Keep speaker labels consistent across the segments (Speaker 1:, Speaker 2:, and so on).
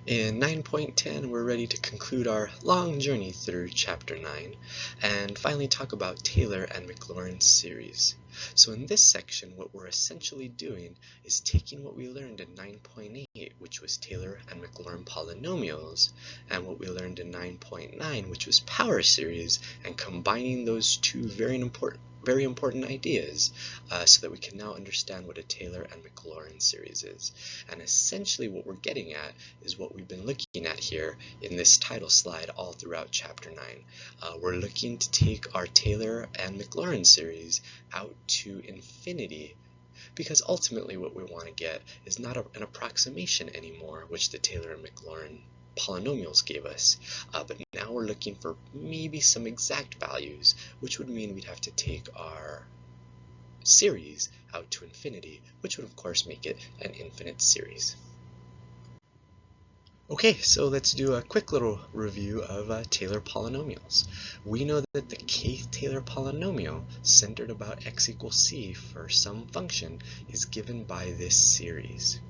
Speaker 1: In 9.10, we're ready to conclude our long journey through Chapter 9 and finally talk about Taylor and Maclaurin series. So in this section, what we're essentially doing is taking what we learned in 9.8, which was Taylor and Maclaurin polynomials, and what we learned in 9.9, which was power series, and combining those two very important ideas so that we can now understand what a Taylor and Maclaurin series is. And essentially what we're getting at is what we've been looking at here in this title slide all throughout Chapter 9. We're looking to take our Taylor and Maclaurin series out to infinity, because ultimately what we want to get is not an approximation anymore, which the Taylor and Maclaurin polynomials gave us, but now we're looking for maybe some exact values, which would mean we'd have to take our series out to infinity, which would of course make it an infinite series. Okay, so let's do a quick little review of Taylor polynomials. We know that the k-Taylor polynomial centered about x equals c for some function is given by this series.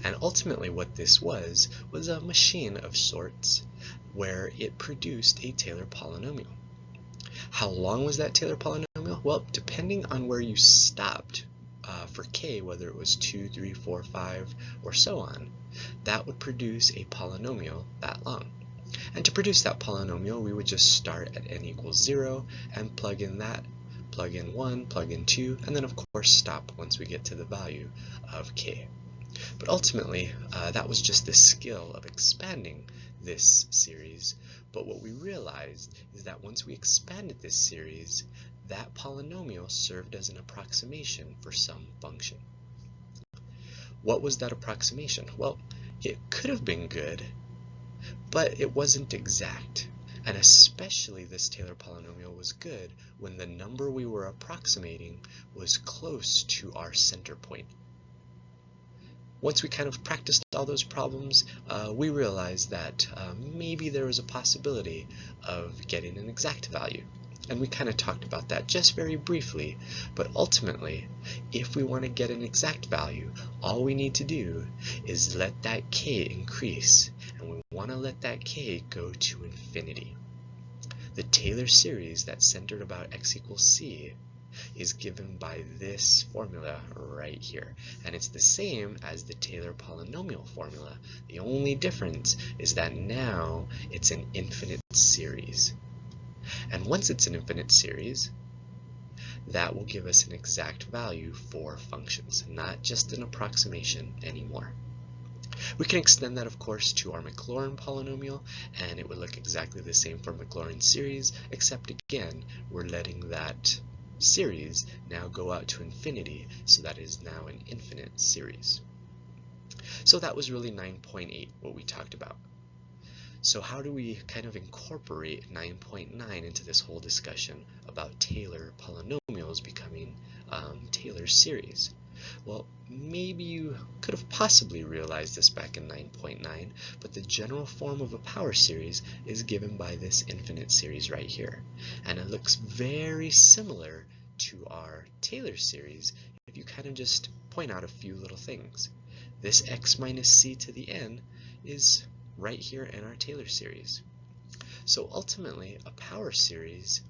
Speaker 1: And ultimately what this was a machine of sorts where it produced a Taylor polynomial. How long was that Taylor polynomial? Well, depending on where you stopped for k, whether it was 2, 3, 4, 5, or so on, that would produce a polynomial that long. And to produce that polynomial, we would just start at n equals 0 and plug in 1, plug in 2, and then of course stop once we get to the value of k. But ultimately, that was just the skill of expanding this series. But what we realized is that once we expanded this series, that polynomial served as an approximation for some function. What was that approximation? Well, it could have been good, but it wasn't exact. And especially this Taylor polynomial was good when the number we were approximating was close to our center point. Once we kind of practiced all those problems, we realized that maybe there was a possibility of getting an exact value. And we kind of talked about that just very briefly, but ultimately, if we want to get an exact value, all we need to do is let that k increase, and we want to let that k go to infinity. The Taylor series that's centered about x equals c is given by this formula right here, and it's the same as the Taylor polynomial formula. The only difference is that now it's an infinite series. And once it's an infinite series, that will give us an exact value for functions, not just an approximation anymore. We can extend that, of course, to our Maclaurin polynomial, and it would look exactly the same for Maclaurin series, except again, we're letting that series now go out to infinity, so that is now an infinite series. So that was really 9.8, what we talked about. So how do we kind of incorporate 9.9 into this whole discussion about Taylor polynomials becoming Taylor series? Well, maybe you could have possibly realized this back in 9.9, but the general form of a power series is given by this infinite series right here. And it looks very similar to our Taylor series if you kind of just point out a few little things. This x minus c to the n is right here in our Taylor series. So ultimately, a power series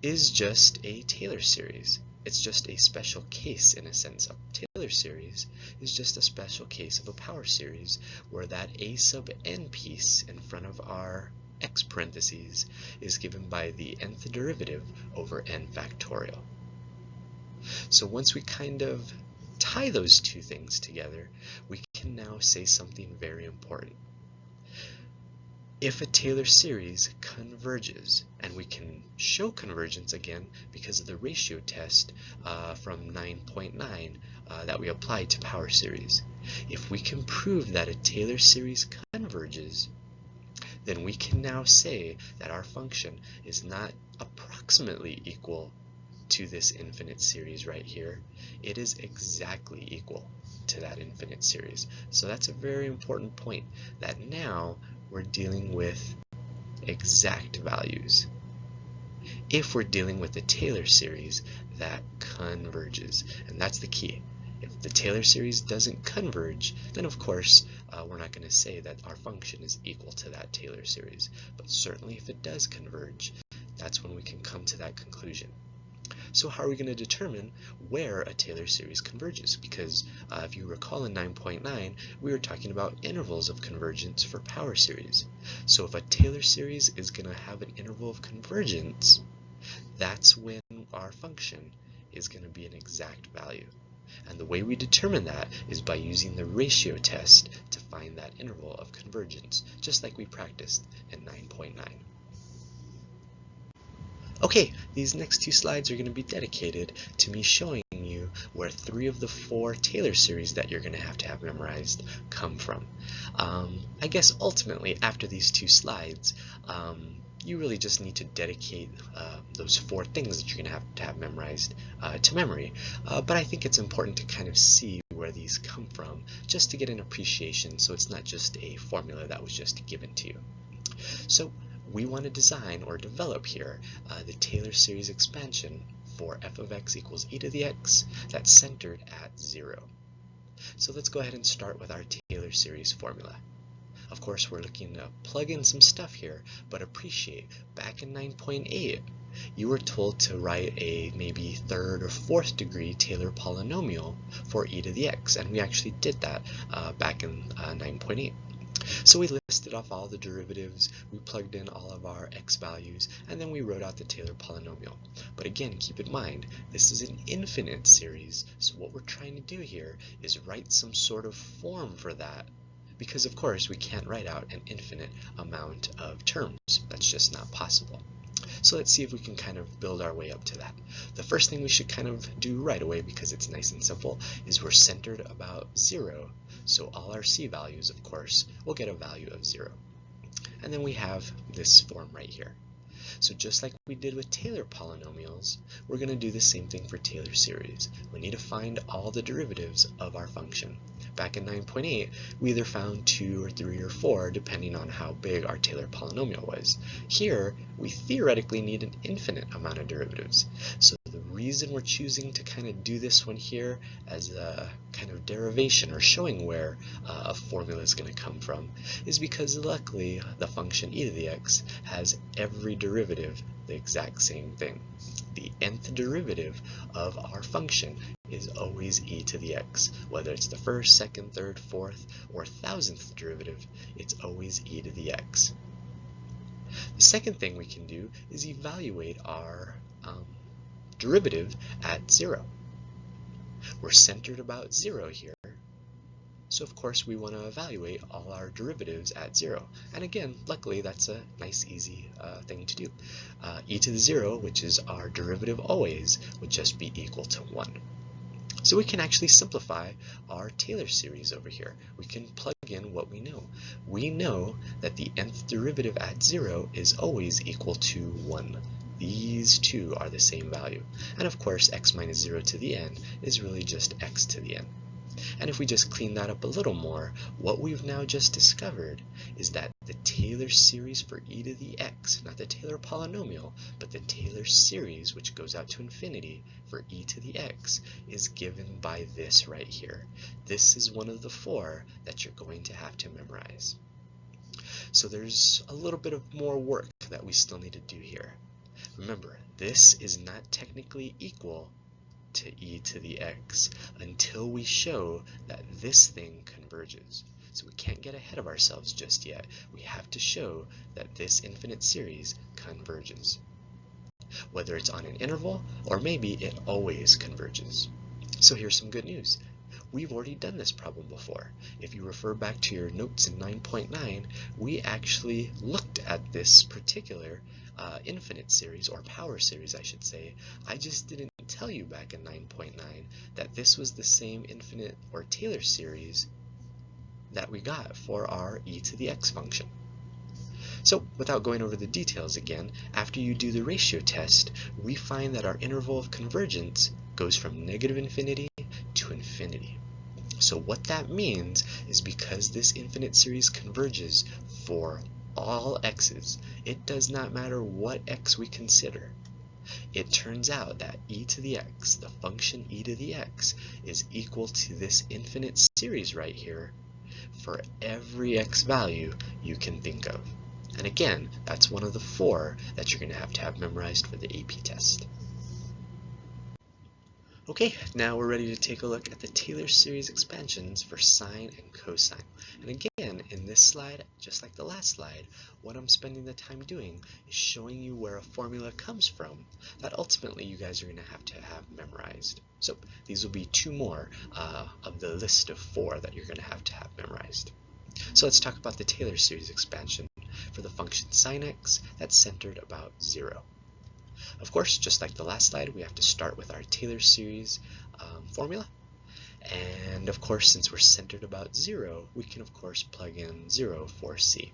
Speaker 1: is just a Taylor series. It's just a special case, in a sense. A Taylor series is just a special case of a power series where that a sub n piece in front of our x parentheses is given by the nth derivative over n factorial. So once we kind of tie those two things together, we can now say something very important. If a Taylor series converges, and we can show convergence again because of the ratio test from 9.9 that we applied to power series. If we can prove that a Taylor series converges, then we can now say that our function is not approximately equal to this infinite series right here. It is exactly equal to that infinite series. So that's a very important point, that now we're dealing with exact values. If we're dealing with the Taylor series that converges, and that's the key. If the Taylor series doesn't converge, then of course we're not going to say that our function is equal to that Taylor series. But certainly if it does converge, that's when we can come to that conclusion. So how are we going to determine where a Taylor series converges? Because if you recall in 9.9, we were talking about intervals of convergence for power series. So if a Taylor series is going to have an interval of convergence, that's when our function is going to be an exact value. And the way we determine that is by using the ratio test to find that interval of convergence, just like we practiced in 9.9. Okay, these next two slides are going to be dedicated to me showing you where 3 of the 4 Taylor series that you're going to have memorized come from. I guess ultimately after these 2 slides, you really just need to dedicate those 4 things that you're going to have memorized to memory. But I think it's important to kind of see where these come from just to get an appreciation, so it's not just a formula that was just given to you. So we want to design or develop here the Taylor series expansion for f of x equals e to the x that's centered at 0. So let's go ahead and start with our Taylor series formula. Of course, we're looking to plug in some stuff here, but appreciate back in 9.8, you were told to write a maybe 3rd or 4th degree Taylor polynomial for e to the x, and we actually did that back in 9.8. So we listed off all the derivatives, we plugged in all of our x values, and then we wrote out the Taylor polynomial. But again, keep in mind, this is an infinite series, so what we're trying to do here is write some sort of form for that, because of course we can't write out an infinite amount of terms. That's just not possible. So let's see if we can kind of build our way up to that. The first thing we should kind of do right away, because it's nice and simple, is we're centered about 0. So all our c values, of course, will get a value of 0. And then we have this form right here. So just like we did with Taylor polynomials, we're going to do the same thing for Taylor series. We need to find all the derivatives of our function. Back in 9.8, we either found 2 or 3 or 4, depending on how big our Taylor polynomial was. Here, we theoretically need an infinite amount of derivatives. So the reason we're choosing to kind of do this one here as a kind of derivation or showing where a formula is going to come from is because luckily the function e to the x has every derivative the exact same thing. The nth derivative of our function is always e to the x. Whether it's the 1st, 2nd, 3rd, 4th, or 1000th derivative, it's always e to the x. The second thing we can do is evaluate our derivative at 0. We're centered about 0 here, so of course we want to evaluate all our derivatives at 0. And again, luckily that's a nice easy thing to do. E to the 0, which is our derivative always, would just be equal to 1. So we can actually simplify our Taylor series over here. We can plug in what we know. We know that the nth derivative at 0 is always equal to 1. These two are the same value. And of course, x minus 0 to the n is really just x to the n. And if we just clean that up a little more, what we've now just discovered is that the Taylor series for e to the x, not the Taylor polynomial, but the Taylor series, which goes out to infinity, for e to the x, is given by this right here. This is one of the 4 that you're going to have to memorize. So there's a little bit of more work that we still need to do here. Remember, this is not technically equal to e to the x until we show that this thing converges. So we can't get ahead of ourselves just yet. We have to show that this infinite series converges. Whether it's on an interval or maybe it always converges. So here's some good news. We've already done this problem before. If you refer back to your notes in 9.9, we actually looked at this particular infinite series, or power series I should say. I just didn't tell you back in 9.9 that this was the same infinite or Taylor series that we got for our e to the x function. So without going over the details again, after you do the ratio test, we find that our interval of convergence goes from negative infinity to infinity. So what that means is because this infinite series converges for all x's, it does not matter what x we consider. It turns out that e to the x, the function e to the x, is equal to this infinite series right here for every x value you can think of. And again, that's one of the 4 that you're going to have memorized for the AP test. Okay, now we're ready to take a look at the Taylor series expansions for sine and cosine. And again, in this slide, just like the last slide, what I'm spending the time doing is showing you where a formula comes from that ultimately you guys are going to have memorized. So these will be 2 more of the list of 4 that you're going to have memorized. So let's talk about the Taylor series expansion for the function sine x that's centered about 0. Of course, just like the last slide, we have to start with our Taylor series formula. And of course, since we're centered about 0, we can of course plug in 0 for c.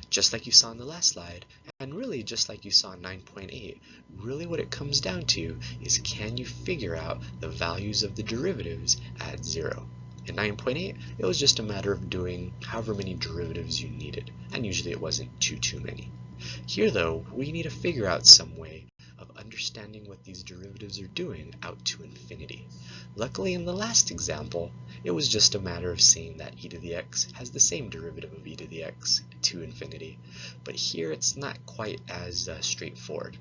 Speaker 1: Just like you saw in the last slide, and really just like you saw in 9.8, really what it comes down to is, can you figure out the values of the derivatives at 0? In 9.8, it was just a matter of doing however many derivatives you needed, and usually it wasn't too many. Here though, we need to figure out some way of understanding what these derivatives are doing out to infinity. Luckily in the last example, it was just a matter of saying that e to the x has the same derivative of e to the x to infinity, but here it's not quite as straightforward.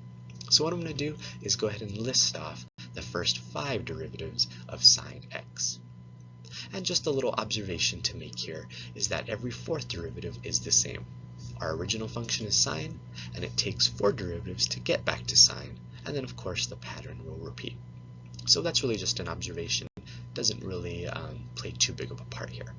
Speaker 1: So what I'm going to do is go ahead and list off the first 5 derivatives of sine x. And just a little observation to make here is that every 4th derivative is the same. Our original function is sine, and it takes 4 derivatives to get back to sine, and then of course the pattern will repeat. So that's really just an observation. It doesn't really play too big of a part here.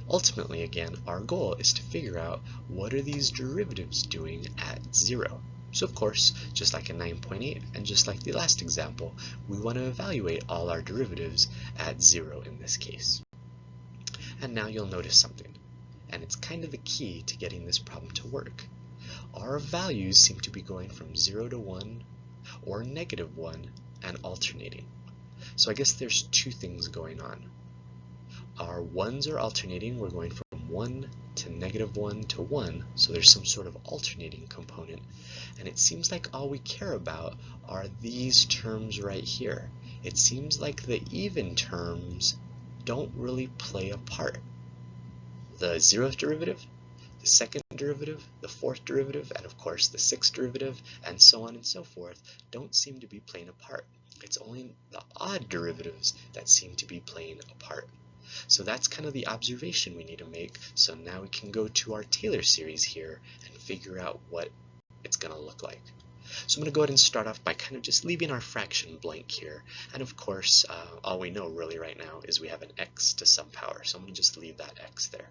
Speaker 1: Ultimately, again, our goal is to figure out what are these derivatives doing at 0. So of course, just like in 9.8 and just like the last example, we want to evaluate all our derivatives at 0 in this case. And now you'll notice something, and it's kind of the key to getting this problem to work. Our values seem to be going from 0 to 1 or -1 and alternating. So I guess there's 2 things going on. Our 1s are alternating. We're going from 1 to -1 to 1, so there's some sort of alternating component. And it seems like all we care about are these terms right here. It seems like the even terms don't really play a part. The 0th derivative, the 2nd derivative, the 4th derivative, and of course the 6th derivative, and so on and so forth, don't seem to be playing a part. It's only the odd derivatives that seem to be playing a part. So that's kind of the observation we need to make. So now we can go to our Taylor series here and figure out what it's going to look like. So I'm going to go ahead and start off by kind of just leaving our fraction blank here. And of course, all we know really right now is we have an x to some power. So I'm going to just leave that x there.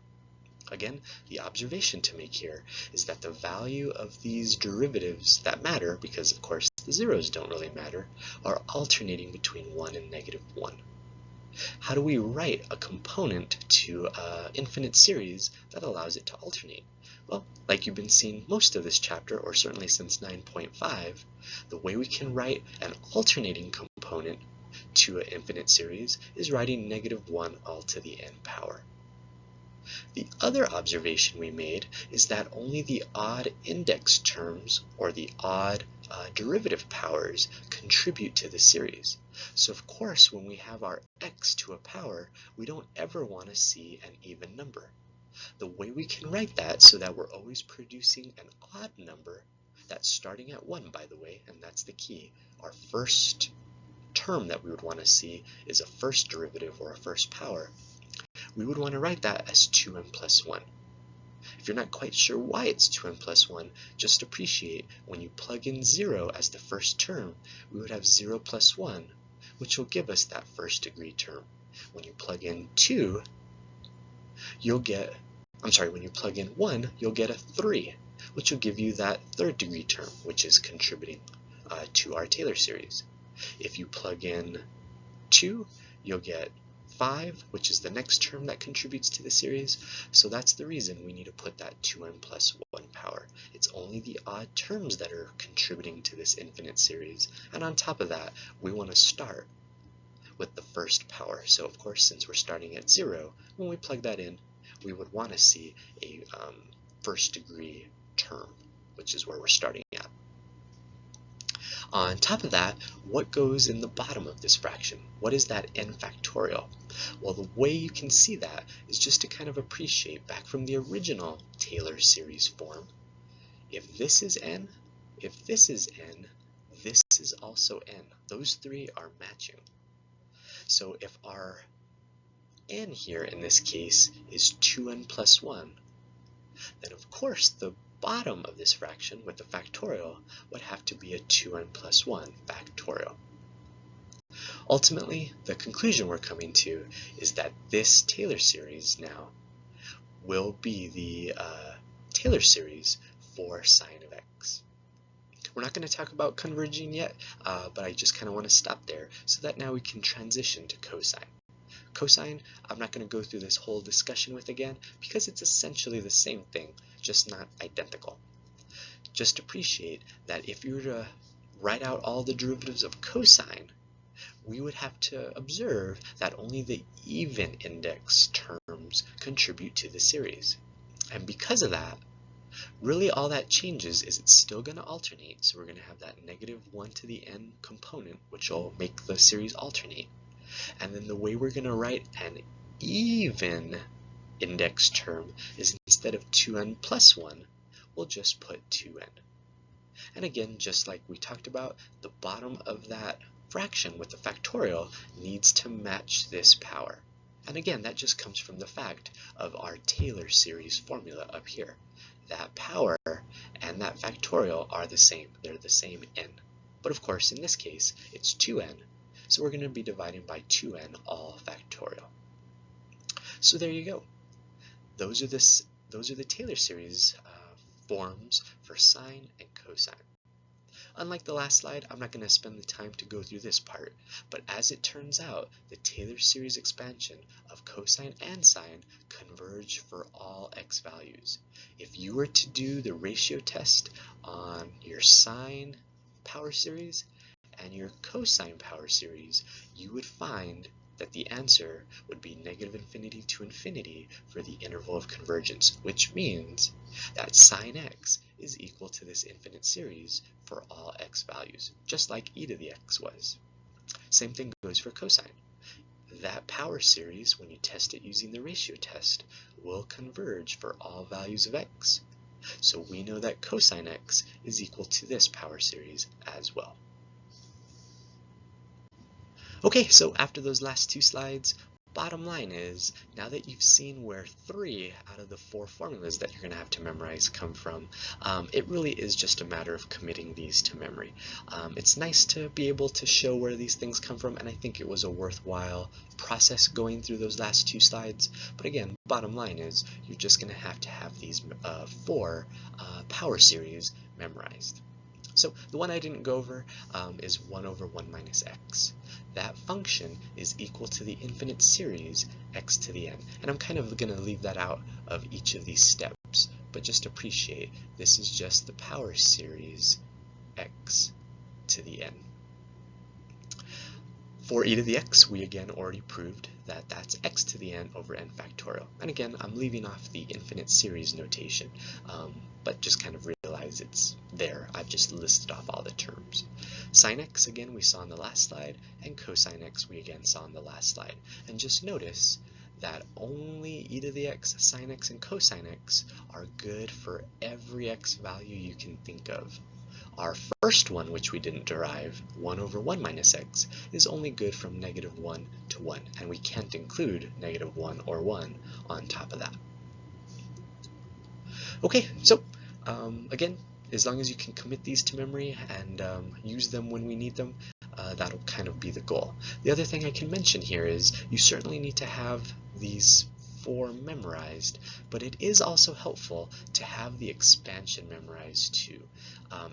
Speaker 1: Again, the observation to make here is that the value of these derivatives that matter, because of course the zeros don't really matter, are alternating between 1 and -1. How do we write a component to an infinite series that allows it to alternate? Well, like you've been seeing most of this chapter, or certainly since 9.5, the way we can write an alternating component to an infinite series is writing -1 all to the n power. The other observation we made is that only the odd index terms, or the odd derivative powers, contribute to the series. So of course, when we have our x to a power, we don't ever want to see an even number. The way we can write that so that we're always producing an odd number, that's starting at 1, by the way, and that's the key. Our first term that we would want to see is a first derivative or a first power. We would want to write that as 2n plus 1. If you're not quite sure why it's 2n plus 1, just appreciate when you plug in 0 as the first term, we would have 0 plus 1, which will give us that first degree term. When you plug in 2, when you plug in 1, you'll get a 3, which will give you that third degree term, which is contributing to our Taylor series. If you plug in 2, you'll get 5, which is the next term that contributes to the series. So that's the reason we need to put that 2n plus 1 power. It's only the odd terms that are contributing to this infinite series. And on top of that, we want to start with the first power. So of course, since we're starting at 0, when we plug that in, we would want to see a first degree term, which is where we're starting at. On top of that, what goes in the bottom of this fraction? What is that n factorial? Well, the way you can see that is just to kind of appreciate back from the original Taylor series form. If this is n, if this is n, this is also n. Those three are matching. So if our n here in this case is 2n plus 1, then of course the bottom of this fraction with the factorial would have to be a 2n plus 1 factorial. Ultimately, the conclusion we're coming to is that this Taylor series now will be the Taylor series for sine of x. We're not going to talk about converging yet, but I just kind of want to stop there so that now we can transition to cosine. Cosine, I'm not going to go through this whole discussion with again because it's essentially the same thing, just not identical. Just appreciate that if you were to write out all the derivatives of cosine, we would have to observe that only the even index terms contribute to the series. And because of that, really all that changes is it's still going to alternate. So we're going to have that negative 1 to the n component, which will make the series alternate. And then the way we're going to write an even index term is instead of 2n plus 1, we'll just put 2n. And again, just like we talked about, the bottom of that fraction with the factorial needs to match this power. And again, that just comes from the fact of our Taylor series formula up here. That power and that factorial are the same. They're the same n. But of course, in this case, it's 2n. So we're going to be dividing by 2n all factorial. So there you go. Those are the Taylor series forms for sine and cosine. Unlike the last slide, I'm not going to spend the time to go through this part, but as it turns out, the Taylor series expansion of cosine and sine converge for all x values. If you were to do the ratio test on your sine power series and your cosine power series, you would find that the answer would be negative infinity to infinity for the interval of convergence, which means that sine x is equal to this infinite series for all x values, just like e to the x was. Same thing goes for cosine. That power series, when you test it using the ratio test, will converge for all values of x. So we know that cosine x is equal to this power series as well. Okay, so after those last two slides, bottom line is, now that you've seen where 3 out of the 4 formulas that you're going to have to memorize come from, it really is just a matter of committing these to memory. It's nice to be able to show where these things come from, and I think it was a worthwhile process going through those last 2 slides. But again, bottom line is, you're just going to have these 4 power series memorized. So the one I didn't go over is 1 over 1 minus x. That function is equal to the infinite series x to the n. And I'm kind of going to leave that out of each of these steps, but just appreciate this is just the power series x to the n. For e to the x, we again already proved that that's x to the n over n factorial. And again, I'm leaving off the infinite series notation, but just kind of realize it's there. I've just listed off all the terms. Sine x, again, we saw in the last slide, and cosine x, we again saw in the last slide. And just notice that only e to the x, sine x, and cosine x are good for every x value you can think of. Our first one, which we didn't derive, 1 over 1 minus x, is only good from negative 1 to 1, and we can't include negative 1 or 1 on top of that. Okay, so again, as long as you can commit these to memory and use them when we need them, that'll kind of be the goal. The other thing I can mention here is you certainly need to have these 4 memorized, but it is also helpful to have the expansion memorized too.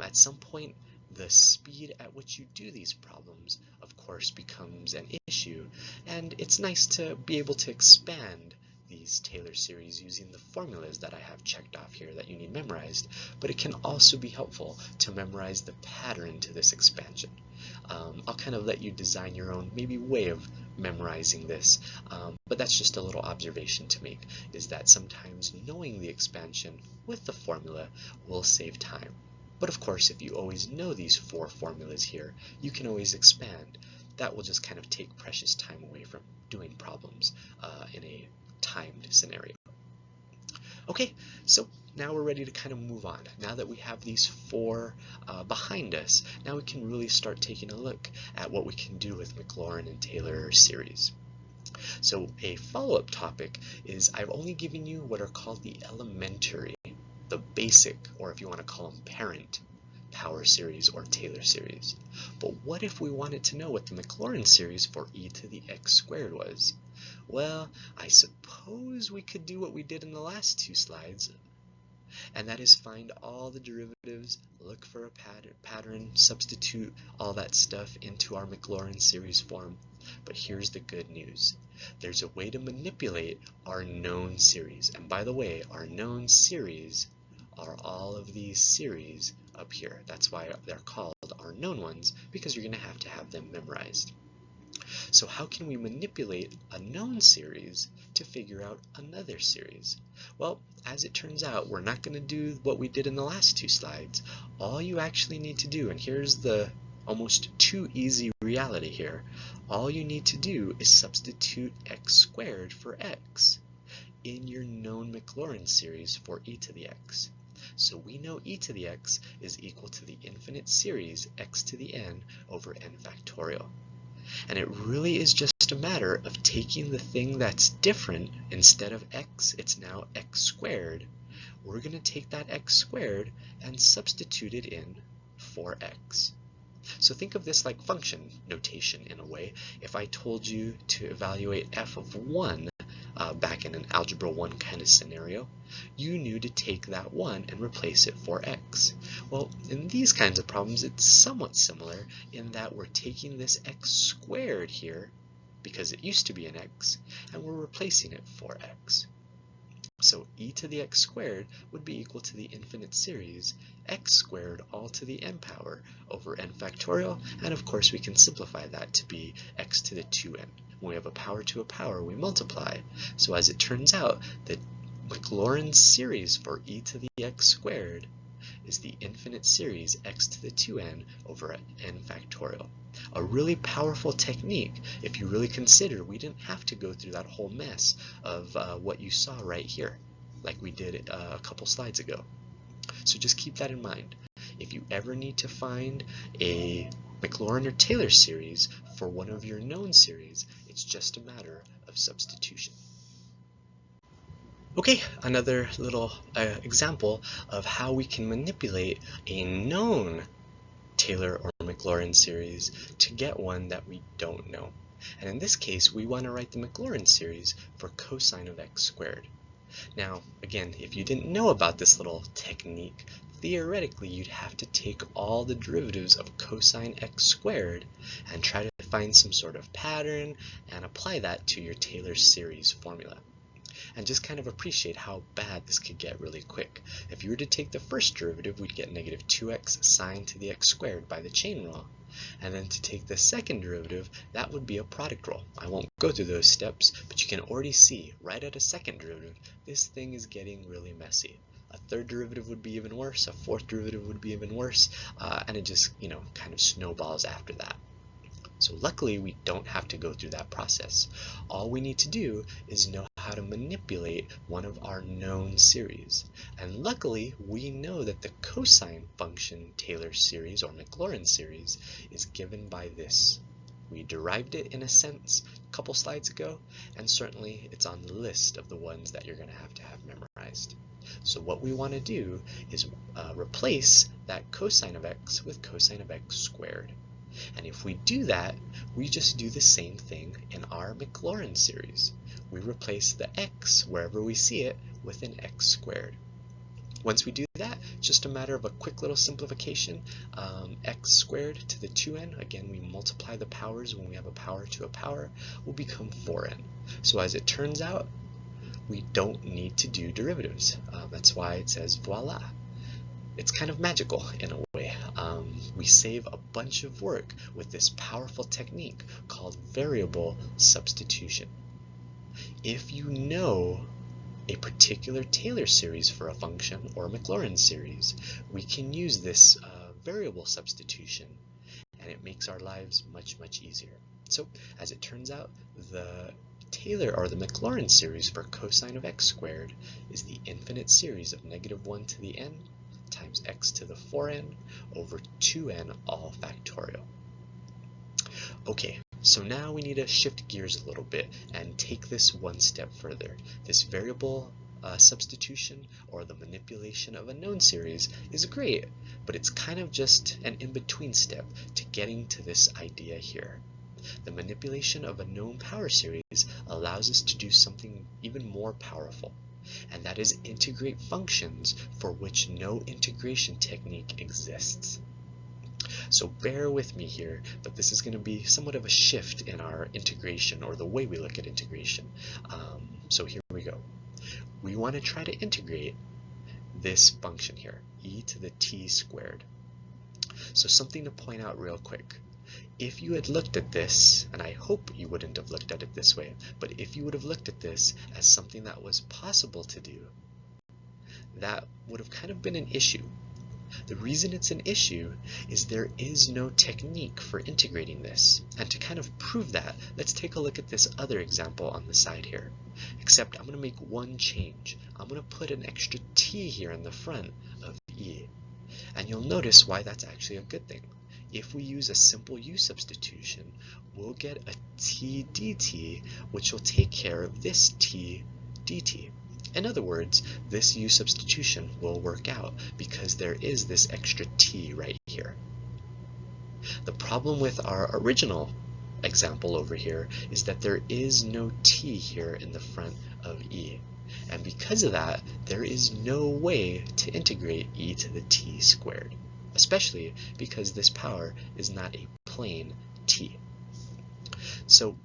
Speaker 1: At some point, the speed at which you do these problems, of course, becomes an issue, and it's nice to be able to expand these Taylor series using the formulas that I have checked off here that you need memorized, but it can also be helpful to memorize the pattern to this expansion. I'll kind of let you design your own maybe way of memorizing this, but that's just a little observation to make, is that sometimes knowing the expansion with the formula will save time. But of course, if you always know these four formulas here, you can always expand. That will just kind of take precious time away from doing problems in a timed scenario. Okay, so now we're ready to kind of move on. Now that we have these four behind us, now we can really start taking a look at what we can do with Maclaurin and Taylor series. So a follow-up topic is I've only given you what are called the elementary, the basic, or if you want to call them parent, power series or Taylor series. But what if we wanted to know what the Maclaurin series for e to the x squared was? Well, I suppose we could do what we did in the last two slides, and that is find all the derivatives, look for a pattern, substitute all that stuff into our Maclaurin series form. But here's the good news. There's a way to manipulate our known series. And by the way, our known series are all of these series up here. That's why they're called our known ones, because you're going to have them memorized. So how can we manipulate a known series to figure out another series? Well, as it turns out, we're not going to do what we did in the last two slides. All you actually need to do, and here's the almost too easy reality here, all you need to do is substitute x squared for x in your known Maclaurin series for e to the x. So we know e to the x is equal to the infinite series x to the n over n factorial. And it really is just a matter of taking the thing that's different. Instead of x, it's now x squared. We're going to take that x squared and substitute it in for x. So think of this like function notation in a way. If I told you to evaluate f of 1 back in an algebra 1 kind of scenario, you knew to take that 1 and replace it for x. Well, in these kinds of problems, it's somewhat similar in that we're taking this x squared here, because it used to be an x, and we're replacing it for x. So e to the x squared would be equal to the infinite series x squared all to the n power over n factorial, and of course we can simplify that to be x to the 2n. When we have a power to a power, we multiply. So as it turns out, the Maclaurin series for e to the x squared is the infinite series x to the 2n over n factorial. A really powerful technique if you really consider we didn't have to go through that whole mess of what you saw right here, like we did a couple slides ago. So just keep that in mind. If you ever need to find a Maclaurin or Taylor series for one of your known series, it's just a matter of substitution. Okay, another little example of how we can manipulate a known Taylor or Maclaurin series to get one that we don't know. And in this case, we want to write the Maclaurin series for cosine of x squared. Now, again, if you didn't know about this little technique, theoretically you'd have to take all the derivatives of cosine x squared and try to find some sort of pattern and apply that to your Taylor series formula. And just kind of appreciate how bad this could get really quick. If you were to take the first derivative, we'd get negative 2x sine to the x squared by the chain rule. And then to take the second derivative, that would be a product rule. I won't go through those steps, but you can already see right at a second derivative, this thing is getting really messy. A third derivative would be even worse, a fourth derivative would be even worse, and it just, kind of snowballs after that. So luckily, we don't have to go through that process. All we need to do is know how to manipulate one of our known series. And luckily, we know that the cosine function Taylor series or Maclaurin series is given by this. We derived it in a sense a couple slides ago, and certainly it's on the list of the ones that you're going to have memorized. So what we want to do is replace that cosine of x with cosine of x squared. And if we do that, we just do the same thing in our Maclaurin series. We replace the x wherever we see it with an x squared. Once we do that, it's just a matter of a quick little simplification. X squared to the 2n, again we multiply the powers when we have a power to a power, will become 4n. So as it turns out, we don't need to do derivatives. That's why it says voila. It's kind of magical in a way. We save a bunch of work with this powerful technique called variable substitution. If you know a particular Taylor series for a function or Maclaurin series, we can use this variable substitution, and it makes our lives much, much easier. So as it turns out, the Taylor or the Maclaurin series for cosine of x squared is the infinite series of -1 to the n times x to the 4n over 2n all factorial. Okay, so now we need to shift gears a little bit and take this one step further. This variable substitution or the manipulation of a known series is great, but it's kind of just an in-between step to getting to this idea here. The manipulation of a known power series allows us to do something even more powerful, and that is integrate functions for which no integration technique exists. So bear with me here, but this is going to be somewhat of a shift in our integration or the way we look at integration. So here we go. We want to try to integrate this function here, e to the t squared. So something to point out real quick. If you had looked at this, and I hope you wouldn't have looked at it this way, but if you would have looked at this as something that was possible to do, that would have kind of been an issue. The reason it's an issue is there is no technique for integrating this. And to kind of prove that, let's take a look at this other example on the side here. Except I'm going to make one change. I'm going to put an extra t here in the front of e. And you'll notice why that's actually a good thing. If we use a simple u substitution, we'll get a t dt, which will take care of this t dt. In other words, this u substitution will work out because there is this extra t right here. The problem with our original example over here is that there is no t here in the front of e. And because of that, there is no way to integrate e to the t squared, especially because this power is not a plain t. So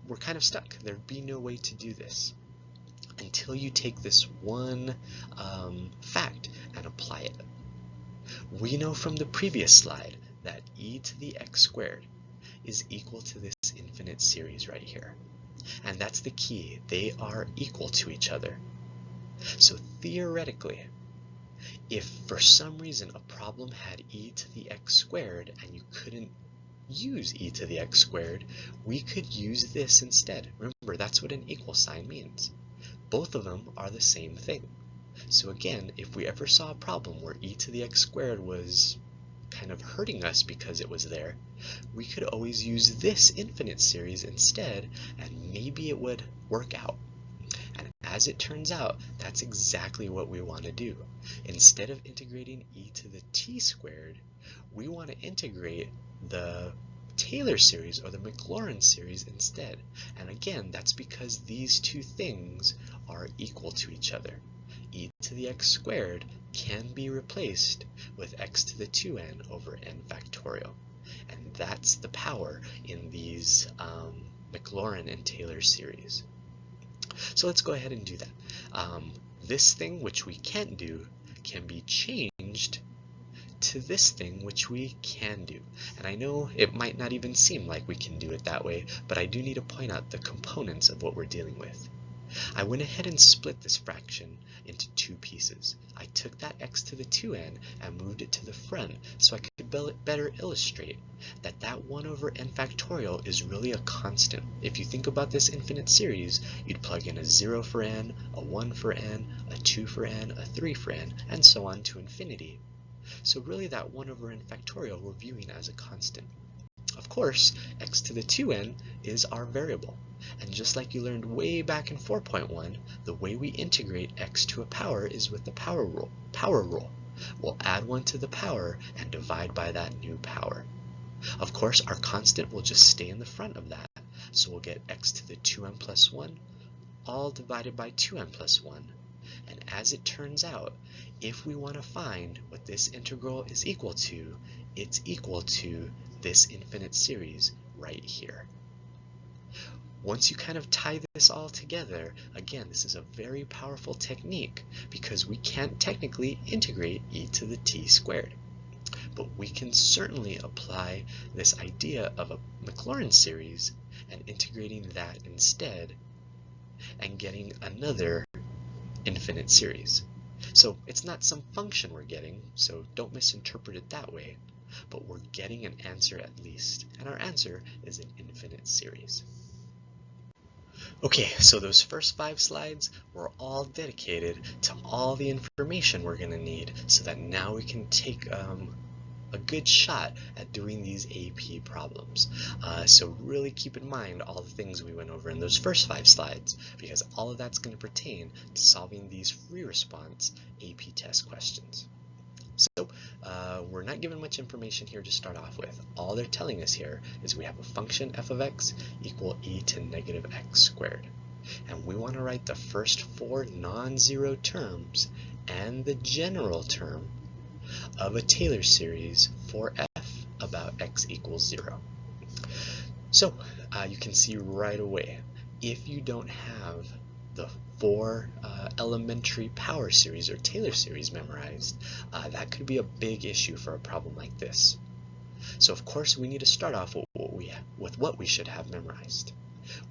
Speaker 1: we're kind of stuck. There'd be no way to do this until you take this one fact and apply it. We know from the previous slide that e to the x squared is equal to this infinite series right here. And that's the key. They are equal to each other. So theoretically, if for some reason a problem had e to the x squared and you couldn't use e to the x squared, we could use this instead. Remember, that's what an equal sign means. Both of them are the same thing. So again, if we ever saw a problem where e to the x squared was kind of hurting us because it was there, we could always use this infinite series instead, and maybe it would work out. And as it turns out, that's exactly what we want to do. Instead of integrating e to the t squared, we want to integrate the Taylor series or the Maclaurin series instead. And again, that's because these two things are equal to each other. E to the x squared can be replaced with x to the 2n over n factorial. And that's the power in these Maclaurin and Taylor series. So let's go ahead and do that. This thing, which we can't do, can be changed to this thing, which we can do. And I know it might not even seem like we can do it that way, but I do need to point out the components of what we're dealing with. I went ahead and split this fraction into two pieces. I took that x to the 2n and moved it to the front so I could better illustrate that that 1 over n factorial is really a constant. If you think about this infinite series, you'd plug in a 0 for n, a 1 for n, a 2 for n, a 3 for n, and so on to infinity. So really that 1 over n factorial we're viewing as a constant. Of course, x to the 2n is our variable. And just like you learned way back in 4.1, the way we integrate x to a power is with the power rule. We'll add 1 to the power and divide by that new power. Of course, our constant will just stay in the front of that. So we'll get x to the 2n plus 1, all divided by 2n plus 1. And as it turns out, if we want to find what this integral is equal to, it's equal to this infinite series right here. Once you kind of tie this all together, again, this is a very powerful technique because we can't technically integrate e to the t squared. But we can certainly apply this idea of a Maclaurin series and integrating that instead and getting another infinite series. So it's not some function we're getting, so don't misinterpret it that way, but we're getting an answer at least, and our answer is an infinite series. Okay, so those first 5 slides were all dedicated to all the information we're going to need so that now we can take a good shot at doing these AP problems. So really keep in mind all the things we went over in those first 5 slides, because all of that's going to pertain to solving these free response AP test questions. So we're not given much information here to start off with. All they're telling us here is we have a function f of x equal e to negative x squared. And we want to write the first 4 non-zero terms and the general term of a Taylor series for f about x equals 0. So you can see right away, if you don't have the 4 elementary power series or Taylor series memorized, that could be a big issue for a problem like this. So of course we need to start off with what we should have memorized.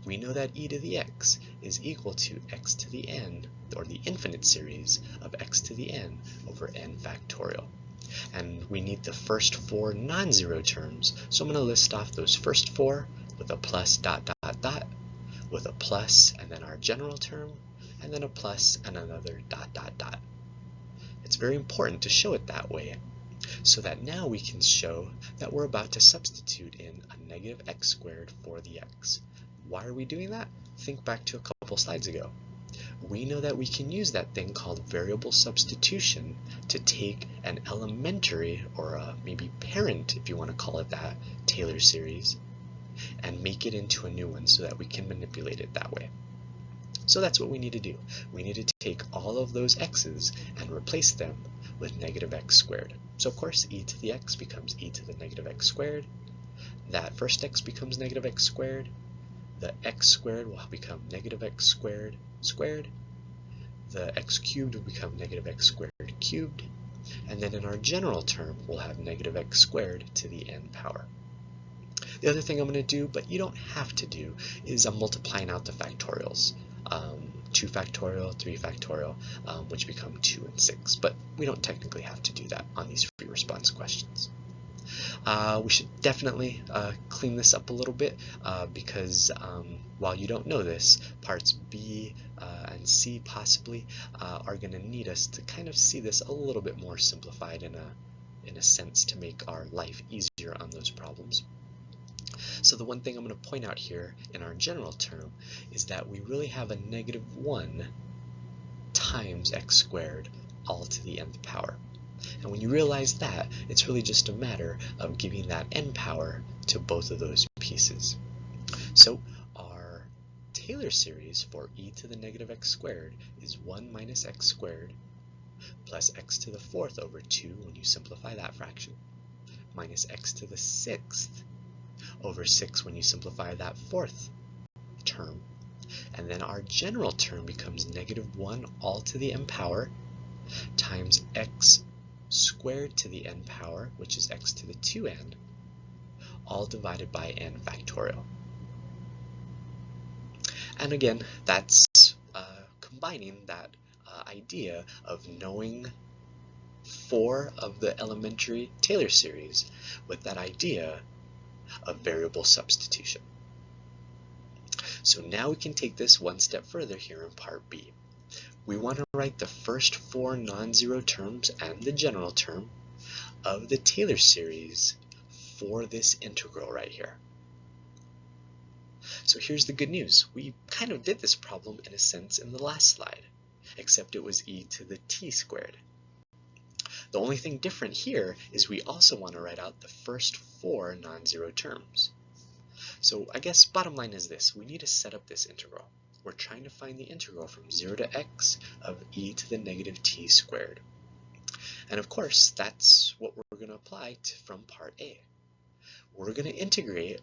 Speaker 1: We know that e to the x is equal to x to the n, or the infinite series of x to the n over n factorial. And we need the first 4 non-zero terms, so I'm going to list off those first 4 with a plus dot dot dot, with a plus and then our general term, and then a plus and another dot dot dot. It's very important to show it that way, so that now we can show that we're about to substitute in a negative x squared for the x. Why are we doing that? Think back to a couple slides ago. We know that we can use that thing called variable substitution to take an elementary, or maybe parent, if you want to call it that, Taylor series, and make it into a new one so that we can manipulate it that way. So that's what we need to do. We need to take all of those x's and replace them with negative x squared. So of course e to the x becomes e to the negative x squared. That first x becomes negative x squared. The x squared will become negative x squared squared. The x cubed will become negative x squared cubed. And then in our general term, we'll have negative x squared to the n power. The other thing I'm going to do, but you don't have to do, is I'm multiplying out the factorials. 2 factorial, 3 factorial, which become 2 and 6. But we don't technically have to do that on these free response questions. We should definitely clean this up a little bit because while you don't know this, parts B and C possibly are going to need us to kind of see this a little bit more simplified in a sense to make our life easier on those problems. So the one thing I'm going to point out here in our general term is that we really have a negative 1 times x squared all to the nth power. And when you realize that, it's really just a matter of giving that n power to both of those pieces. So our Taylor series for e to the negative x squared is 1 minus x squared plus x to the 4th over 2 when you simplify that fraction, minus x to the 6th over 6 when you simplify that 4th term. And then our general term becomes negative 1 all to the n power times x squared to the n power, which is x to the 2n, all divided by n factorial. And again, that's combining that idea of knowing 4 of the elementary Taylor series with that idea of variable substitution. So now we can take this one step further here in part B. We want to write the first 4 non-zero terms and the general term of the Taylor series for this integral right here. So here's the good news. We kind of did this problem in a sense in the last slide, except it was e to the t squared. The only thing different here is we also want to write out the first 4 non-zero terms. So I guess bottom line is this. We need to set up this integral. We're trying to find the integral from 0 to x of e to the negative t squared. And of course, that's what we're going to apply from part A. We're going to integrate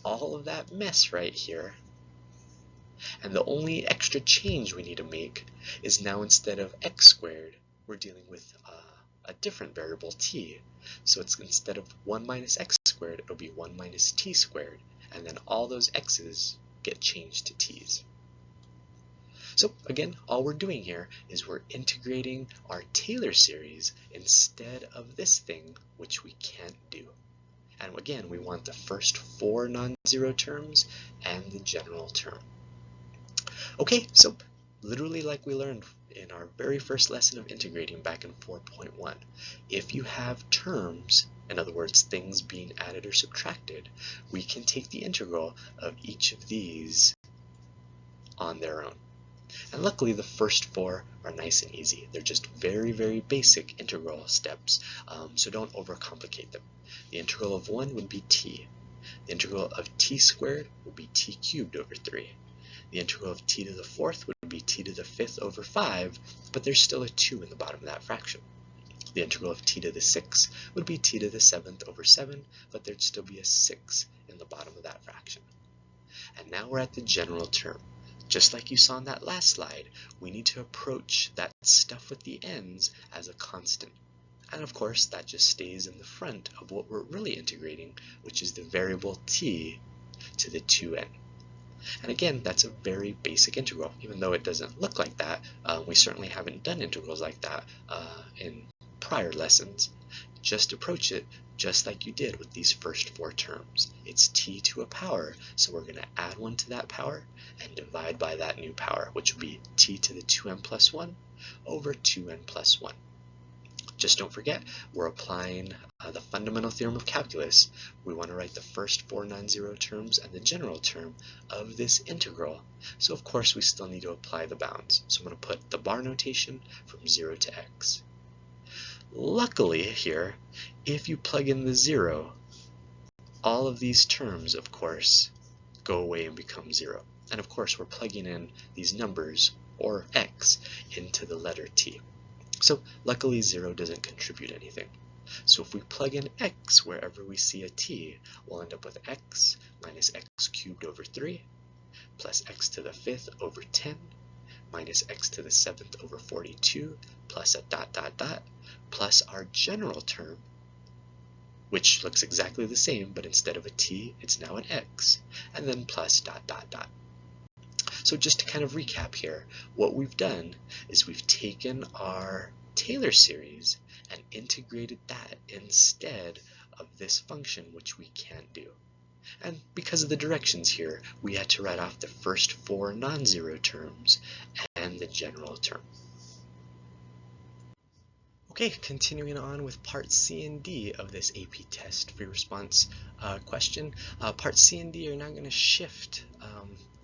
Speaker 1: all of that mess right here. And the only extra change we need to make is now instead of x squared, we're dealing with a different variable t. So it's instead of 1 minus x squared, it'll be 1 minus t squared. And then all those x's get changed to t's. So again, all we're doing here is we're integrating our Taylor series instead of this thing, which we can't do. And again, we want the first 4 non-zero terms and the general term. Okay, so literally like we learned in our very first lesson of integrating back in 4.1, if you have terms, in other words, things being added or subtracted, we can take the integral of each of these on their own. And luckily the first 4 are nice and easy. They're just very, very basic integral steps, so don't overcomplicate them. The integral of 1 would be t. The integral of t squared would be t cubed over 3. The integral of t to the 4th would be t to the 5th over 5, but there's still a 2 in the bottom of that fraction. The integral of t to the 6th would be t to the 7th over 7, but there'd still be a 6 in the bottom of that fraction. And now we're at the general term. Just like you saw in that last slide, we need to approach that stuff with the ends as a constant. And of course, that just stays in the front of what we're really integrating, which is the variable t to the 2n. And again, that's a very basic integral. Even though it doesn't look like that, we certainly haven't done integrals like that in prior lessons. Just approach it just like you did with these first 4 terms. It's t to a power, so we're going to add 1 to that power and divide by that new power, which will be t to the 2n plus 1 over 2n plus 1. Just don't forget, we're applying the fundamental theorem of calculus. We want to write the first 4 non-zero terms and the general term of this integral. So of course we still need to apply the bounds. So I'm going to put the bar notation from 0 to x. Luckily here, if you plug in the 0, all of these terms, of course, go away and become 0. And of course we're plugging in these numbers, or x, into the letter t. So luckily 0 doesn't contribute anything. So if we plug in x wherever we see a t, we'll end up with x minus x cubed over 3 plus x to the 5th over 10 minus x to the 7th over 42 plus a dot dot dot plus our general term, which looks exactly the same, but instead of a t, it's now an x, and then plus dot dot dot. So just to kind of recap here, what we've done is we've taken our Taylor series and integrated that instead of this function, which we can't do. And because of the directions here, we had to write off the first 4 non-zero terms and the general term. Okay, continuing on with part C and D of this AP test free response question. Part C and D are now going to shift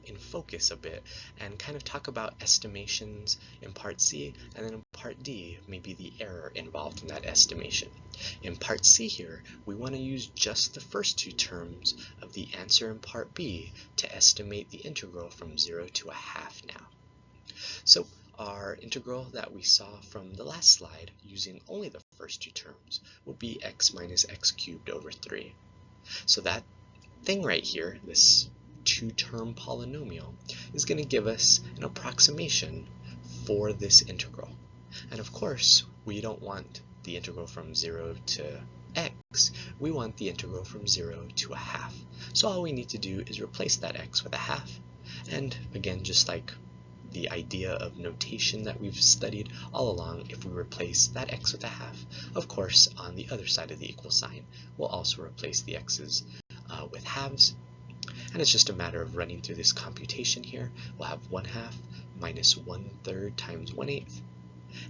Speaker 1: in focus a bit and kind of talk about estimations in part C, and then in part D, maybe the error involved in that estimation. In part C here, we want to use just the first 2 terms of the answer in part B to estimate the integral from 0 to a half now. So our integral that we saw from the last slide, using only the first 2 terms, will be x minus x cubed over 3. So that thing right here, this 2-term polynomial, is going to give us an approximation for this integral. And of course, we don't want the integral from 0 to x, we want the integral from 0 to a half. So all we need to do is replace that x with a half. And again, just like the idea of notation that we've studied all along, if we replace that x with a half, of course, on the other side of the equal sign, we'll also replace the x's with halves. And it's just a matter of running through this computation here. We'll have 1/2 minus 1/3 times 1/8.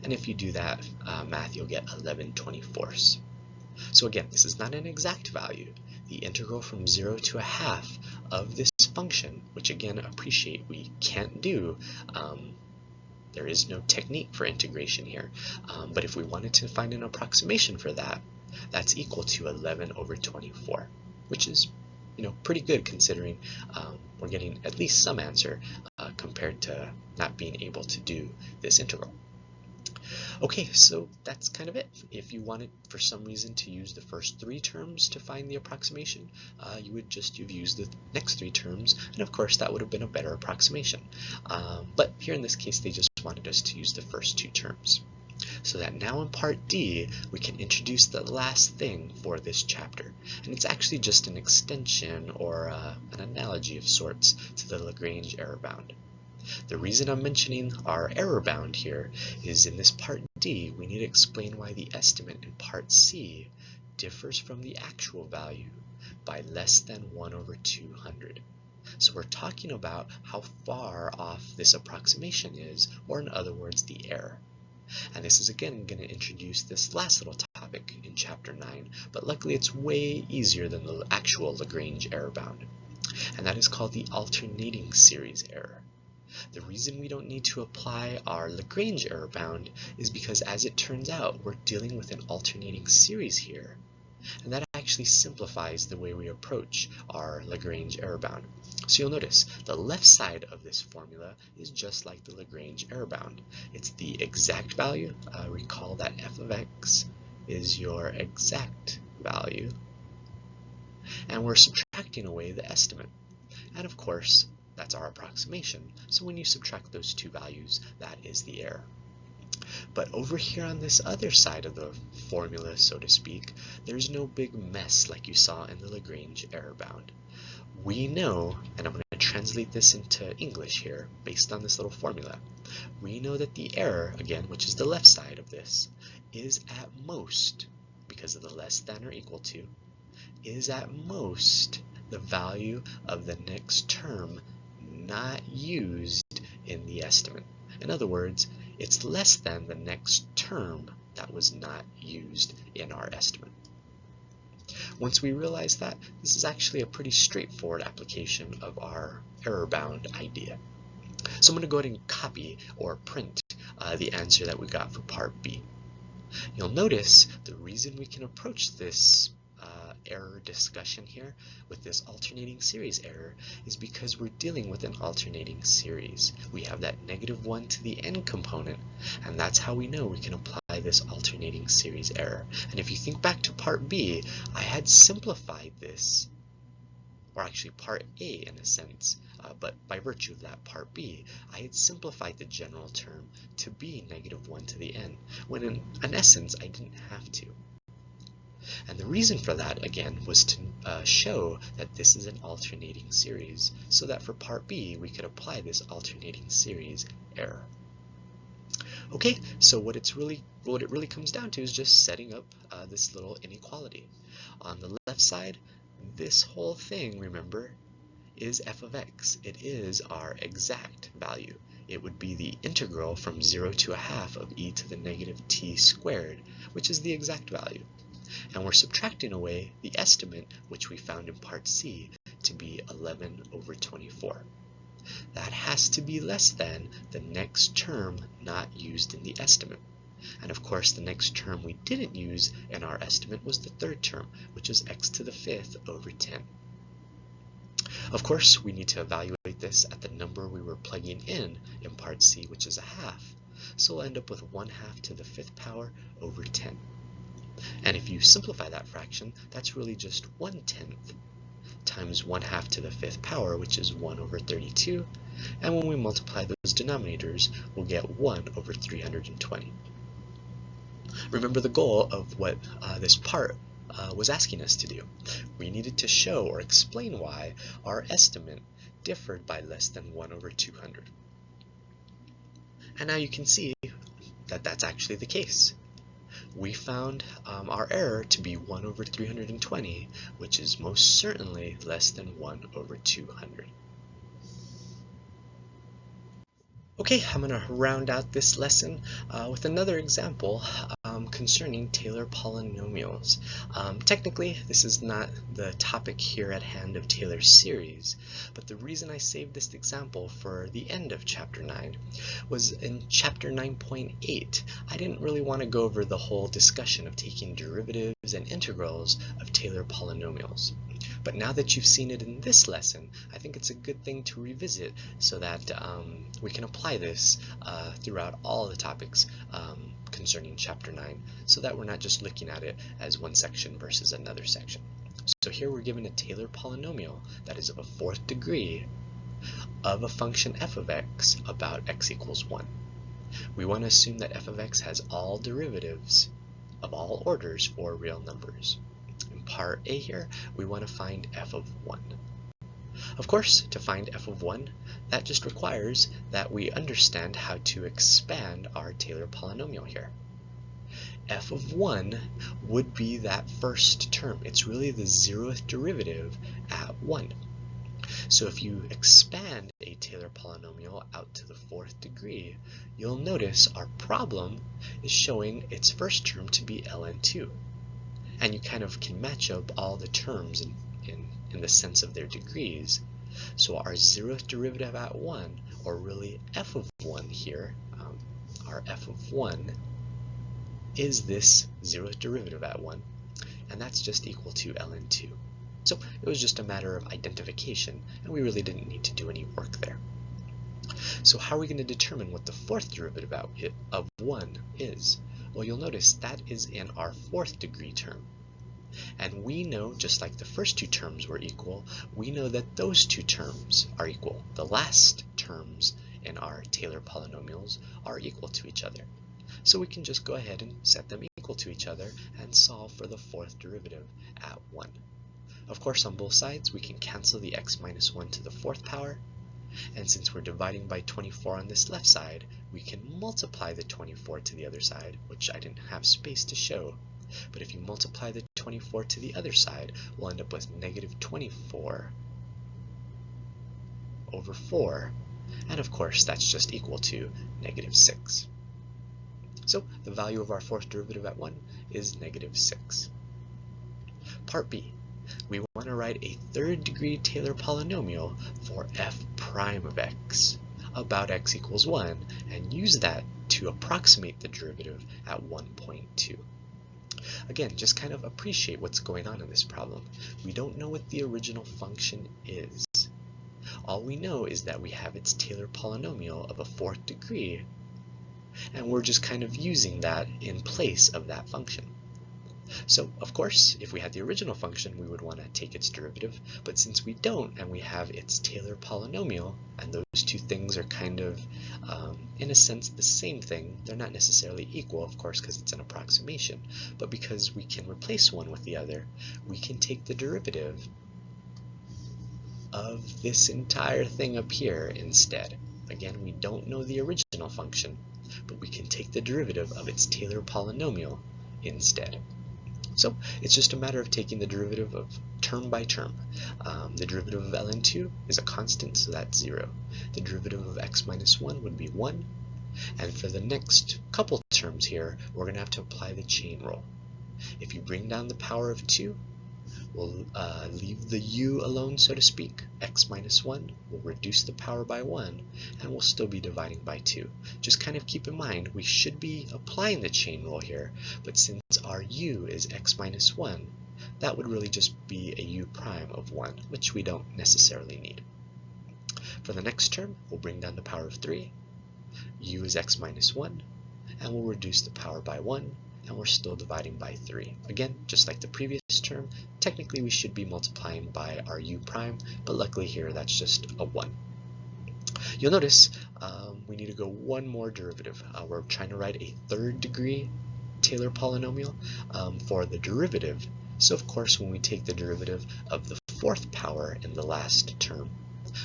Speaker 1: And if you do that math, you'll get 11/24. So again, this is not an exact value. The integral from 0 to a half of this function, which again, appreciate we can't do. There is no technique for integration here. But if we wanted to find an approximation for that, that's equal to 11/24, which is pretty good considering we're getting at least some answer compared to not being able to do this integral. Okay, so that's kind of it. If you wanted for some reason to use the first 3 terms to find the approximation, you would just have used the next 3 terms, and of course that would have been a better approximation. But here in this case, they just wanted us to use the first 2 terms. So that now in part D, we can introduce the last thing for this chapter. And it's actually just an extension or an analogy of sorts to the Lagrange error bound. The reason I'm mentioning our error bound here is in this part D, we need to explain why the estimate in part C differs from the actual value by less than 1 over 200. So we're talking about how far off this approximation is, or in other words, the error. And this is again going to introduce this last little topic in chapter 9, but luckily it's way easier than the actual Lagrange error bound. And that is called the alternating series error. The reason we don't need to apply our Lagrange error bound is because, as it turns out, we're dealing with an alternating series here. And that actually simplifies the way we approach our Lagrange error bound. So you'll notice the left side of this formula is just like the Lagrange error bound. It's the exact value. Recall that f of x is your exact value. And we're subtracting away the estimate. And of course, that's our approximation. So when you subtract those two values, that is the error. But over here on this other side of the formula, so to speak, there's no big mess like you saw in the Lagrange error bound. We know, and I'm going to translate this into English here based on this little formula, we know that the error, again, which is the left side of this, is at most, because of the less than or equal to, is at most the value of the next term not used in the estimate. In other words, it's less than the next term that was not used in our estimate. Once we realize that, this is actually a pretty straightforward application of our error bound idea. So I'm going to go ahead and copy or print the answer that we got for part B. You'll notice the reason we can approach this error discussion here with this alternating series error is because we're dealing with an alternating series. We have that -1 to the n component, and that's how we know we can apply this alternating series error. And if you think back to part B, I had simplified this, or actually part A in a sense, but by virtue of that part B, I had simplified the general term to be -1 to the n, when in essence I didn't have to. And the reason for that, again, was to show that this is an alternating series, so that for part B, we could apply this alternating series error. Okay, so what it really comes down to is just setting up this little inequality. On the left side, this whole thing, remember, is f of x. It is our exact value. It would be the integral from 0 to 1/2 of e to the -t squared, which is the exact value. And we're subtracting away the estimate, which we found in part C, to be 11 over 24. That has to be less than the next term not used in the estimate. And of course, the next term we didn't use in our estimate was the third term, which is x to the 5th over 10. Of course, we need to evaluate this at the number we were plugging in part C, which is 1/2. So we'll end up with 1/2 to the 5th power over 10. And if you simplify that fraction, that's really just 1/10 times 1/2 to the 5th power, which is 1 over 32. And when we multiply those denominators, we'll get 1 over 320. Remember the goal of what this part was asking us to do. We needed to show or explain why our estimate differed by less than 1 over 200. And now you can see that that's actually the case. We found our error to be 1 over 320, which is most certainly less than 1 over 200. Okay, I'm going to round out this lesson with another example concerning Taylor polynomials. Technically, this is not the topic here at hand of Taylor's series, but the reason I saved this example for the end of Chapter 9 was in Chapter 9.8. I didn't really want to go over the whole discussion of taking derivatives and integrals of Taylor polynomials. But now that you've seen it in this lesson, I think it's a good thing to revisit so that we can apply this throughout all the topics concerning Chapter 9, so that we're not just looking at it as one section versus another section. So here we're given a Taylor polynomial that is of a 4th degree of a function f of x about x equals 1. We want to assume that f of x has all derivatives of all orders for real numbers. In part A here, we want to find f of 1. Of course, to find f of 1, that just requires that we understand how to expand our Taylor polynomial here. F of 1 would be that first term. It's really the 0th derivative at 1. So if you expand a Taylor polynomial out to the 4th degree, you'll notice our problem is showing its first term to be ln2. And you kind of can match up all the terms in the sense of their degrees. So our 0th derivative at 1, or really f of 1 here, our f of 1 is this 0th derivative at 1, and that's just equal to ln2. So it was just a matter of identification, and we really didn't need to do any work there. So how are we going to determine what the 4th derivative of 1 is? Well, you'll notice that is in our 4th degree term. And we know, just like the first two terms were equal, we know that those two terms are equal. The last terms in our Taylor polynomials are equal to each other. So we can just go ahead and set them equal to each other and solve for the 4th derivative at 1. Of course, on both sides, we can cancel the x minus 1 to the 4th power. And since we're dividing by 24 on this left side, we can multiply the 24 to the other side, which I didn't have space to show. But if you multiply the 24 to the other side, we'll end up with negative 24 over 4. And of course, that's just equal to negative 6. So the value of our 4th derivative at 1 is negative 6. Part B. We want to write a 3rd degree Taylor polynomial for f prime of x about x equals 1 and use that to approximate the derivative at 1.2. Again, just kind of appreciate what's going on in this problem. We don't know what the original function is. All we know is that we have its Taylor polynomial of a 4th degree, and we're just kind of using that in place of that function. So, of course, if we had the original function, we would want to take its derivative, but since we don't and we have its Taylor polynomial, and those two things are kind of, in a sense, the same thing, they're not necessarily equal, of course, because it's an approximation, but because we can replace one with the other, we can take the derivative of this entire thing up here instead. Again, we don't know the original function, but we can take the derivative of its Taylor polynomial instead. So it's just a matter of taking the derivative of term by term. The derivative of ln2 is a constant, so that's 0. The derivative of x minus 1 would be 1. And for the next couple terms here, we're going to have to apply the chain rule. If you bring down the power of 2, we'll leave the u alone, so to speak. X minus 1 will reduce the power by 1, and we'll still be dividing by 2. Just kind of keep in mind, we should be applying the chain rule here, but since our u is x minus 1, that would really just be a u prime of 1, which we don't necessarily need. For the next term, we'll bring down the power of 3. U is x minus 1, and we'll reduce the power by 1, and we're still dividing by 3. Again, just like the previous term, technically we should be multiplying by our u prime, but luckily here that's just a 1. You'll notice we need to go one more derivative. We're trying to write a 3rd degree Taylor polynomial for the derivative. So of course, when we take the derivative of the 4th power in the last term,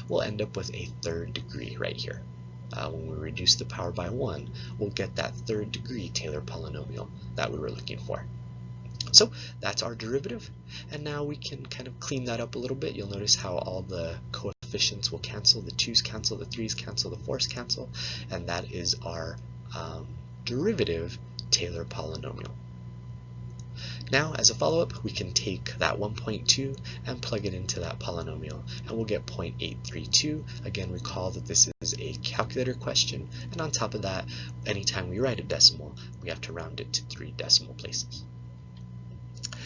Speaker 1: we'll end up with a 3rd degree right here. When we reduce the power by 1, we'll get that 3rd degree Taylor polynomial that we were looking for. So that's our derivative, and now we can kind of clean that up a little bit. You'll notice how all the coefficients will cancel, the 2's cancel, the 3's cancel, the 4's cancel, and that is our derivative Taylor polynomial. Now, as a follow-up, we can take that 1.2 and plug it into that polynomial, and we'll get 0.832. Again, recall that this is a calculator question, and on top of that, anytime we write a decimal, we have to round it to 3 decimal places.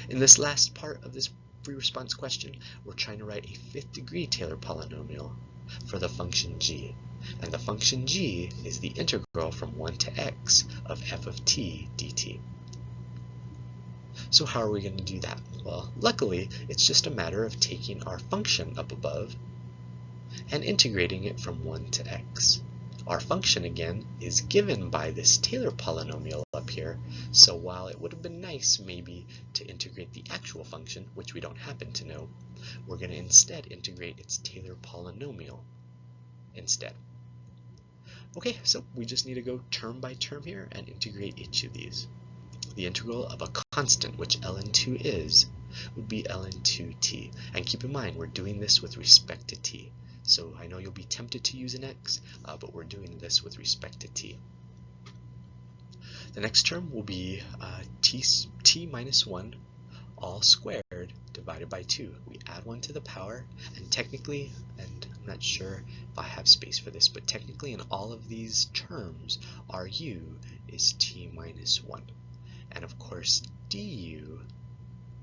Speaker 1: In this last part of this free response question, we're trying to write a 5th degree Taylor polynomial for the function g. And the function g is the integral from 1 to x of f of t dt. So how are we going to do that? Well, luckily, it's just a matter of taking our function up above and integrating it from 1 to x. Our function, again, is given by this Taylor polynomial up here, so while it would have been nice maybe to integrate the actual function, which we don't happen to know, we're going to instead integrate its Taylor polynomial instead. Okay, so we just need to go term by term here and integrate each of these. The integral of a constant, which ln2 is, would be ln2t. And keep in mind, we're doing this with respect to t. So I know you'll be tempted to use an x, but we're doing this with respect to t. The next term will be t minus 1 all squared divided by 2. We add 1 to the power, and technically, and I'm not sure if I have space for this, but technically in all of these terms, our u is t minus 1. And of course, du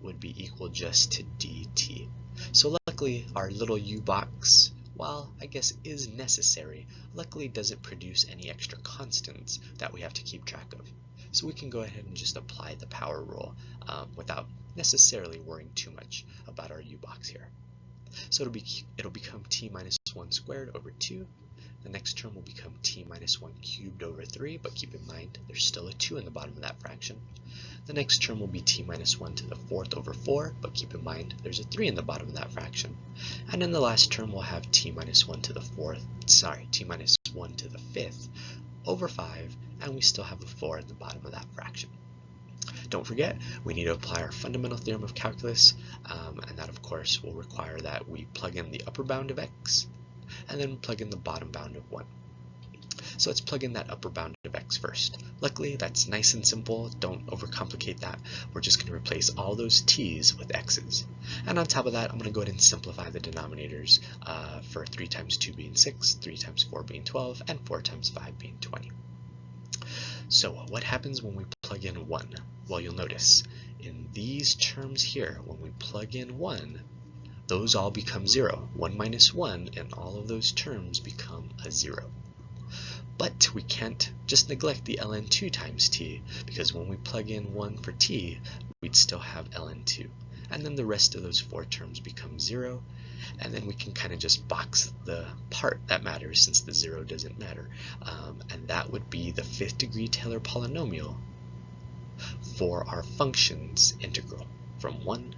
Speaker 1: would be equal just to dt. So luckily, our little u box, while I guess is necessary, luckily doesn't produce any extra constants that we have to keep track of. So we can go ahead and just apply the power rule without necessarily worrying too much about our u box here. So it'll become t minus 1 squared over 2. The next term will become t minus 1 cubed over 3, but keep in mind there's still a 2 in the bottom of that fraction. The next term will be t minus 1 to the 4th over 4, but keep in mind there's a 3 in the bottom of that fraction. And in the last term we'll have t minus 1 to the 5th over 5, and we still have a 4 in the bottom of that fraction. Don't forget, we need to apply our fundamental theorem of calculus, and that of course will require that we plug in the upper bound of x, and then plug in the bottom bound of 1. So let's plug in that upper bound of x first. Luckily, that's nice and simple. Don't overcomplicate that. We're just going to replace all those t's with x's. And on top of that, I'm going to go ahead and simplify the denominators for 3 times 2 being 6, 3 times 4 being 12, and 4 times 5 being 20. So what happens when we plug in 1? Well, you'll notice in these terms here, when we plug in 1, those all become 0. 1 minus 1, and all of those terms become a 0. But we can't just neglect the ln2 times t, because when we plug in 1 for t, we'd still have ln2. And then the rest of those 4 terms become 0, and then we can kind of just box the part that matters since the 0 doesn't matter. And that would be the 5th degree Taylor polynomial for our function's integral from 1